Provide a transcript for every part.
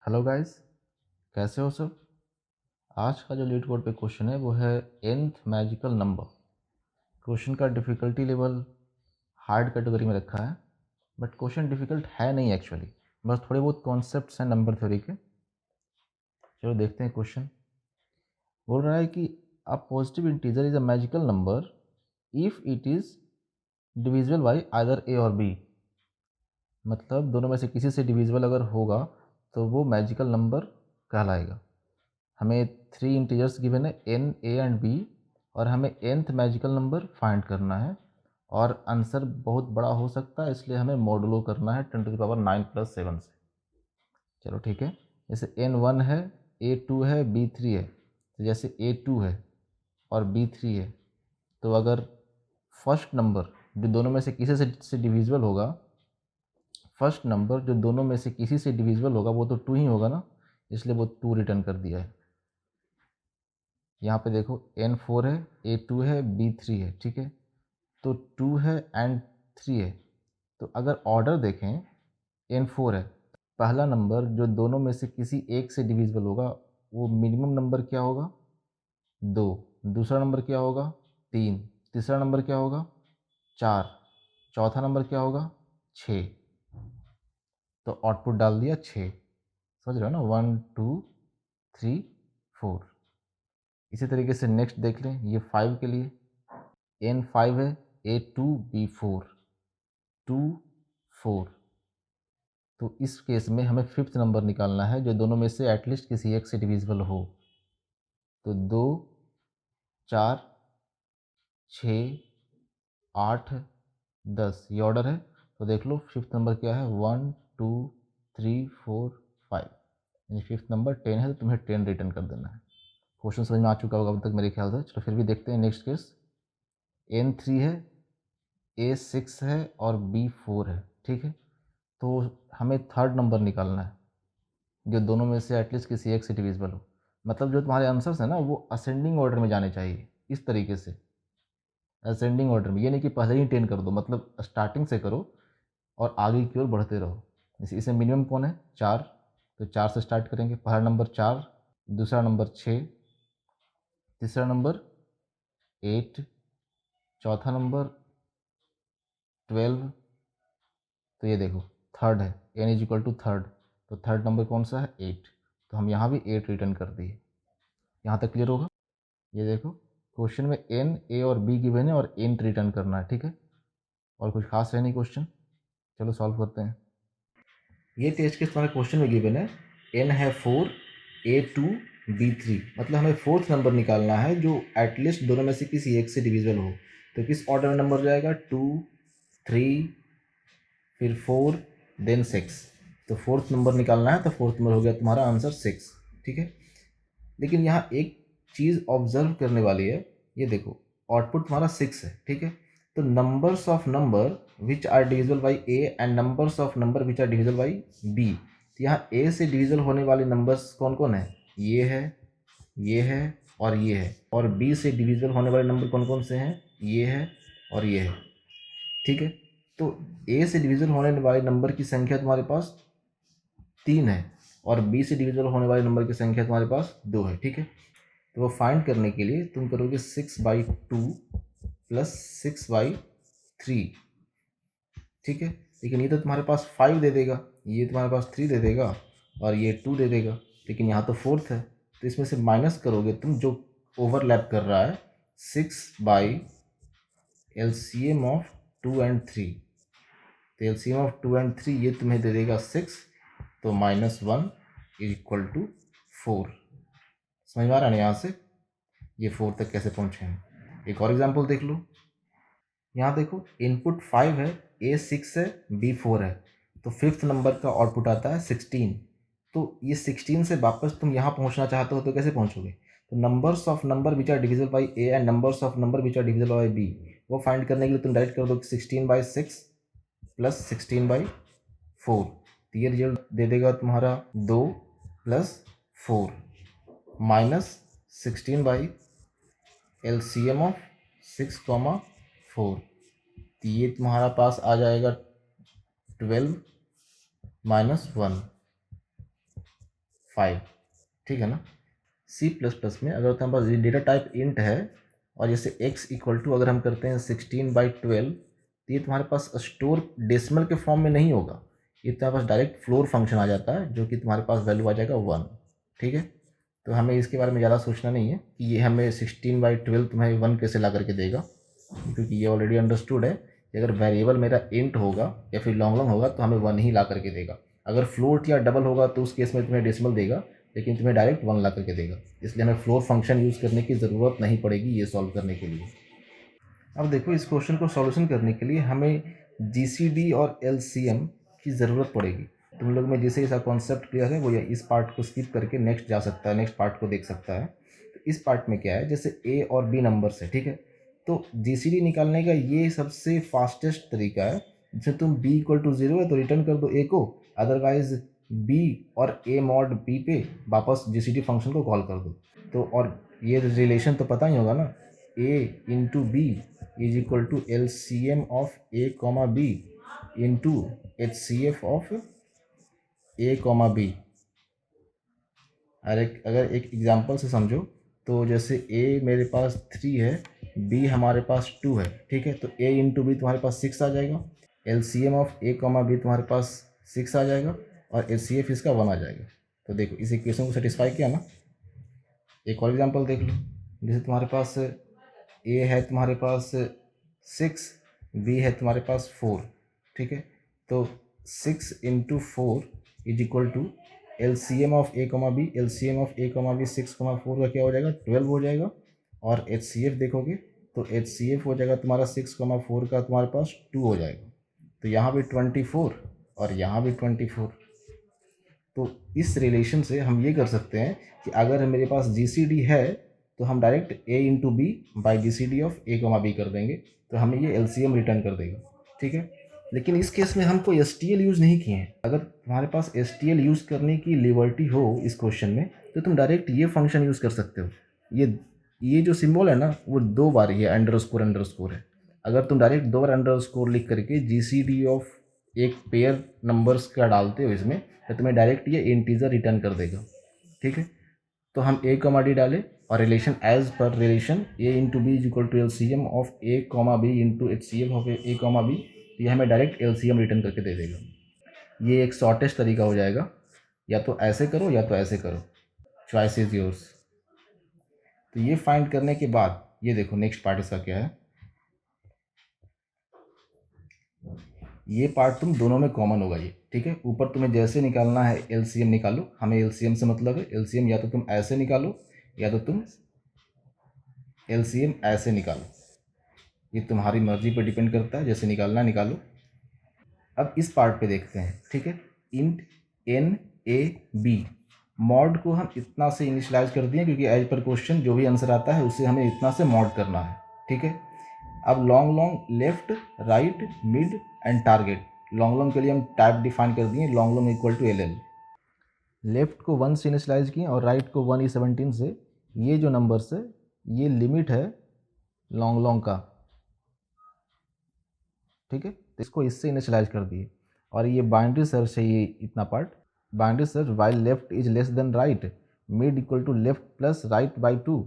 Hello guys, कैसे हो सब। आज का जो लीड कोड पे क्वेश्चन है वो है nth मैजिकल नंबर। क्वेश्चन का डिफ़िकल्टी लेवल हार्ड कैटेगरी में रखा है, बट क्वेश्चन डिफ़िकल्ट है नहीं एक्चुअली, बस थोड़े बहुत कॉन्सेप्ट्स हैं नंबर थ्योरी के। चलो देखते हैं क्वेश्चन। बोल रहा है कि a positive integer is a magical number if it is divisible by either A और बी। मतलब दोनों में से किसी से डिविजिबल अगर होगा तो वो मैजिकल नंबर कहलाएगा। हमें 3 इंटीजर्स गिवन है n, a एंड b, और हमें nth मैजिकल नंबर फाइंड करना है और आंसर बहुत बड़ा हो सकता है, इसलिए हमें मॉडुलो करना है 10⁻9 + 7 से। चलो ठीक है, जैसे n1 है, a2 है, b3 है। तो जैसे a2 है और b3 है, तो अगर फर्स्ट नंबर जो दोनों में से किसी से डिविजिबल होगा, फर्स्ट नंबर जो दोनों में से किसी से डिविजिबल होगा वो तो 2 ही होगा ना, इसलिए वो 2 रिटर्न कर दिया है। यहाँ पे देखो n4 है, a2 है, b3 है, ठीक है। तो 2 है एंड 3 है। तो अगर ऑर्डर देखें, n4 है, पहला नंबर जो दोनों में से किसी एक से डिविजिबल होगा वो मिनिमम नंबर क्या होगा, 2। दूसरा नंबर क्या होगा, 3। तीसरा नंबर क्या होगा, 4। चौथा नंबर क्या होगा, 6। तो आउटपुट डाल दिया 6। समझ रहे हो ना, 1 2 3 4। इसी तरीके से नेक्स्ट देख लें, ये 5 के लिए n5 है, a2 b4 2 4। तो इस केस में हमें फिफ्थ नंबर निकालना है जो दोनों में से एटलीस्ट किसी एक से डिविजिबल हो। तो 2 4 6 8 10 ये ऑर्डर है। तो देख लो फिफ्थ नंबर क्या है, 1 2 3 4 5, यानी फिफ्थ नंबर 10 है, तो तुम्हें 10 रिटर्न कर देना है। क्वेश्चन समझ में आ चुका होगा अब तक मेरे ख्याल से। चलो फिर भी देखते हैं नेक्स्ट केस। n3 है, a6 है और b4 है, ठीक है। तो हमें थर्ड नंबर निकालना है जो दोनों में से एटलीस्ट किसी एक से डिविजिबल हो। मतलब जो तुम्हारे आंसर्स हैं ना वो असेंडिंग ऑर्डर में जाने चाहिए, इस तरीके से असेंडिंग ऑर्डर में। ये नहीं कि पहले ही 10 कर दो, मतलब स्टार्टिंग से करो और आगे की ओर बढ़ते रहो। जैसे इसमें मिनिमम कौन है, 4, तो 4 से स्टार्ट करेंगे। पहला नंबर 4, दूसरा नंबर 6, तीसरा नंबर 8, चौथा नंबर 12। तो ये देखो थर्ड है, n = थर्ड, तो थर्ड नंबर कौन सा है, 8। तो हम यहाँ भी 8 रिटर्न कर दिए। यहाँ तक क्लियर होगा। ये देखो क्वेश्चन में n, a और b गिवन है और int रिटर्न करना है, ठीक है। और कुछ खास है नहीं क्वेश्चन। चलो सॉल्व करते हैं। ये टेस्ट केस तुम्हारे क्वेश्चन में गिवन है, n है 4, a2 b3, मतलब हमें फोर्थ नंबर निकालना है जो एटलीस्ट दोनों में से किसी एक से डिविजिबल हो। तो किस ऑर्डर में नंबर जाएगा, 2 3 फिर 4 देन 6। तो फोर्थ नंबर निकालना है, तो फोर्थ नंबर हो गया तुम्हारा आंसर 6, ठीक है। लेकिन यहाँ एक चीज़ ऑब्जर्व करने वाली है। ये देखो आउटपुट तुम्हारा 6 है, ठीक है। तो numbers of number which are divisible by A and numbers of number which are divisible by B. तो यहाँ ए से डिविजिबल होने वाले नंबर्स कौन कौन है, ये है, ये है और ये है। और बी से डिविजिबल होने वाले नंबर कौन कौन से हैं, ये है और ये है, ठीक है। तो ए से डिविजिबल होने वाले नंबर की संख्या तुम्हारे पास 3 है और बी से डिविजिबल होने वाले नंबर की संख्या तुम्हारे पास 2 है, ठीक है। तो वो फाइंड करने के लिए तुम करोगे 6/2 प्लस 6/3, ठीक है। लेकिन ये तो तुम्हारे पास 5 दे देगा, ये तुम्हारे पास 3 दे देगा और ये 2 दे देगा, लेकिन यहाँ तो फोर्थ है। तो इसमें से माइनस करोगे तुम जो ओवरलैप कर रहा है, 6/LCM ऑफ 2 एंड 3। तो LCM ऑफ 2 एंड 3 ये तुम्हें दे देगा 6, तो -1 = 4। समझ में आ रहा है ना यहाँ से, ये 4 तक कैसे पहुँचे हैं। एक और एग्जांपल देख लो। यहाँ देखो इनपुट 5 है, A6 है, B4 है, तो फिफ्थ नंबर का आउटपुट आता है 16। तो ये 16 से वापस तुम यहाँ पहुँचना चाहते हो तो कैसे पहुँचोगे, तो numbers of number which are divisible by A and numbers of number which are divisible by B, वो फाइंड करने के लिए तुम डायरेक्ट कर दो 16/6 प्लस 16/4। तो ये रिजल्ट दे देगा तुम्हारा 2 + 4 माइनस 16/LCM ऑफ 6, 4। तो ये तुम्हारा पास आ जाएगा 12 - 1। 5, ठीक है ना। सी प्लस प्लस में अगर तुम्हारे पास डेटा टाइप इंट है और जैसे x इक्वल टू अगर हम करते हैं 16/12, तो ये तुम्हारे पास स्टोर डेसिमल के फॉर्म में नहीं होगा, ये तुम्हारे पास डायरेक्ट फ्लोर फंक्शन आ जाता है जो कि तुम्हारे पास वैल्यू आ जाएगा 1, ठीक है। तो हमें इसके बारे में ज़्यादा सोचना नहीं है कि ये हमें 16/12 तुम्हें 1 कैसे ला करके देगा, क्योंकि ये ऑलरेडी अंडरस्टूड है कि अगर वेरिएबल मेरा इंट होगा या फिर लॉन्ग लॉन्ग होगा तो हमें 1 ही ला करके देगा। अगर फ्लोट या डबल होगा तो उस केस में तुम्हें डेसिमल देगा, लेकिन तुम्हें डायरेक्ट 1 ला करके देगा। इसलिए हमें फ्लोर फंक्शन यूज़ करने की ज़रूरत नहीं पड़ेगी ये सॉल्व करने के लिए। अब देखो, इस क्वेश्चन को सॉल्यूशन करने के लिए हमें जीसीडी और एलसीएम की ज़रूरत पड़ेगी। तुम लोग में जैसे इसका कॉन्सेप्ट क्लियर है वो या इस पार्ट को स्किप करके नेक्स्ट जा सकता है, नेक्स्ट पार्ट को देख सकता है। तो इस पार्ट में क्या है, जैसे ए और बी नंबर्स है, ठीक है। तो जीसीडी निकालने का ये सबसे फास्टेस्ट तरीका है। जैसे तुम बी इक्वल टू 0 है तो रिटर्न कर दो ए को, अदरवाइज बी और ए मॉड बी पे वापस जीसीडी फंक्शन को कॉल कर दो। तो और ये रिलेशन तो पता ही होगा ना, A into B is equal to L C M of A comma B into H C F of A comma B. अगर एक एग्जांपल से समझो, तो जैसे ए मेरे पास 3 है, बी हमारे पास 2 है, ठीक है। तो ए इंटू बी तुम्हारे पास 6 आ जाएगा, L C M of A comma B तुम्हारे पास 6 आ जाएगा और एच सी एफ इसका 1 आ जाएगा। तो देखो इस इक्वेशन को सेटिस्फाई किया ना। एक और एग्जांपल देख लो, जैसे तुम्हारे पास ए है तुम्हारे पास 6, बी है तुम्हारे पास 4, ठीक है। तो 6 into 4 is equal to L C M of A comma B, L C M of A comma B 6,4 का क्या हो जाएगा, 12 हो जाएगा। और एच सी एफ देखोगे तो एच सी एफ हो जाएगा तुम्हारा 6,4 का तुम्हारे पास 2 हो जाएगा। तो यहाँ भी 24 और यहाँ भी 24। तो इस रिलेशन से हम ये कर सकते हैं कि अगर मेरे पास जी सी डी है तो हम direct A into B by G C D of A comma B कर देंगे, तो हमें ये एल सी एम रिटर्न कर देगा, ठीक है। लेकिन इस केस में हम कोई एस टी एल यूज़ नहीं किए हैं। अगर तुम्हारे पास एस टी एल यूज़ करने की लिबर्टी हो इस क्वेश्चन में तो तुम डायरेक्ट ये फंक्शन यूज़ कर सकते हो। ये जो सिंबल है ना वो 2 बार ये अंडरस्कोर है। अगर तुम डायरेक्ट 2 बार अंडरस्कोर लिख करके जी सी डी ऑफ एक पेयर नंबर्स का डालते हो इसमें, तो तुम्हें डायरेक्ट ये इंटीजर रिटर्न कर देगा, ठीक है। तो हम ए कॉमा डी डालें और रिलेशन एज पर relation A into B is equal to L C M of A comma B into H C M of A comma B, ये हमें direct L C M return करके दे देगा। ये एक शॉर्टेस्ट तरीका हो जाएगा, या तो ऐसे करो या तो ऐसे करो, चॉइस इज योर्स। तो ये फाइंड करने के बाद ये देखो नेक्स्ट पार्ट इसका क्या है। ये पार्ट तुम दोनों में कॉमन होगा ये, ठीक है। ऊपर तुम्हें जैसे निकालना है एलसीएम निकालो, हमें एलसीएम से मतलब है। एलसीएम या तो तुम ऐसे निकालो या तो तुम एलसीएम ऐसे निकालो, ये तुम्हारी मर्जी पर डिपेंड करता है, जैसे निकालना है निकालो। अब इस पार्ट पे देखते हैं, ठीक है। Int n A B mod को हम इतना से इनिशलाइज कर दिए क्योंकि एज पर क्वेश्चन जो भी आंसर आता है उसे हमें इतना से मॉड करना है, ठीक है। अब long long left right mid and target, long long के लिए हम टाइप डिफाइन कर दिए, long long equal to L L. Left को 1 से इनिशलाइज किए और राइट को 1E17 से। ये जो नंबर्स है ये लिमिट है लॉन्ग लॉन्ग का, ठीक है। तो इसको इससे इनिशलाइज कर दिए और ये बाइनरी सर्च है, ये इतना part binary search while left is less than right mid equal to left plus right by 2।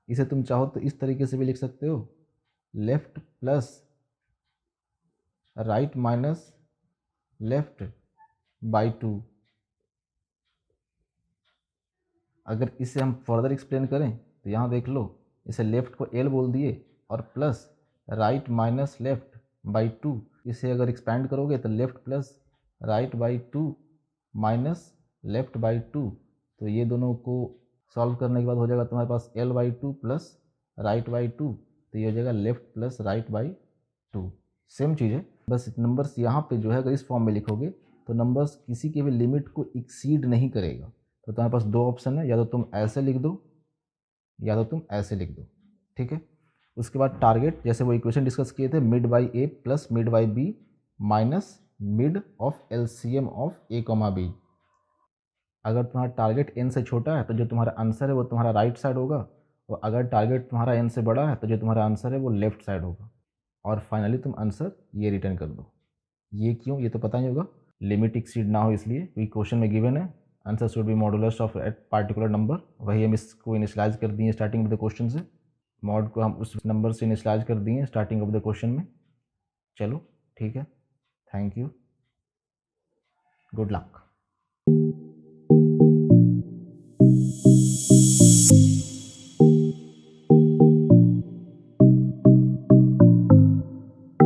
इसे तुम चाहो तो इस तरीके से भी लिख सकते हो, left plus right minus left by 2। अगर इसे हम फर्दर एक्सप्लेन करें तो यहाँ देख लो, इसे लेफ़्ट को एल बोल दिए और plus right minus left by 2। इसे अगर एक्सपैंड करोगे तो left plus right by 2 minus left by 2। तो ये दोनों को सॉल्व करने के बाद हो जाएगा तुम्हारे पास L by 2 plus right by 2। तो ये हो जाएगा left plus right by 2। Same चीज़ है, बस नंबर्स यहाँ पे जो है अगर इस फॉर्म में लिखोगे तो नंबर्स किसी के भी लिमिट को एक्सीड नहीं करेगा। तो तुम्हारे पास 2 ऑप्शन है, या तो तुम ऐसे लिख दो या तो तुम ऐसे लिख दो, ठीक है। उसके बाद टारगेट, जैसे वो इक्वेशन डिस्कस किए थे, mid by A plus mid by B minus mid of LCM of A comma B. अगर तुम्हारा टारगेट एन से छोटा है तो जो तुम्हारा आंसर है वो तुम्हारा राइट साइड होगा, और अगर टारगेट तुम्हारा एन से बड़ा है तो जो तुम्हारा आंसर है वो लेफ्ट साइड होगा। और फाइनली तुम आंसर ये रिटर्न कर दो। ये क्यों, ये तो पता ही होगा। लिमिट एक्सीड ना हो इसलिए, क्योंकि क्वेश्चन में गिवन है answer should be modulus of eight particular number, वही हम इसको इनिशलाइज कर दिए स्टार्टिंग ऑफ द क्वेश्चन से, मॉड को हम उस नंबर से इनिशलाइज कर दिए स्टार्टिंग ऑफ द क्वेश्चन में। चलो ठीक है, थैंक यू, गुड लक।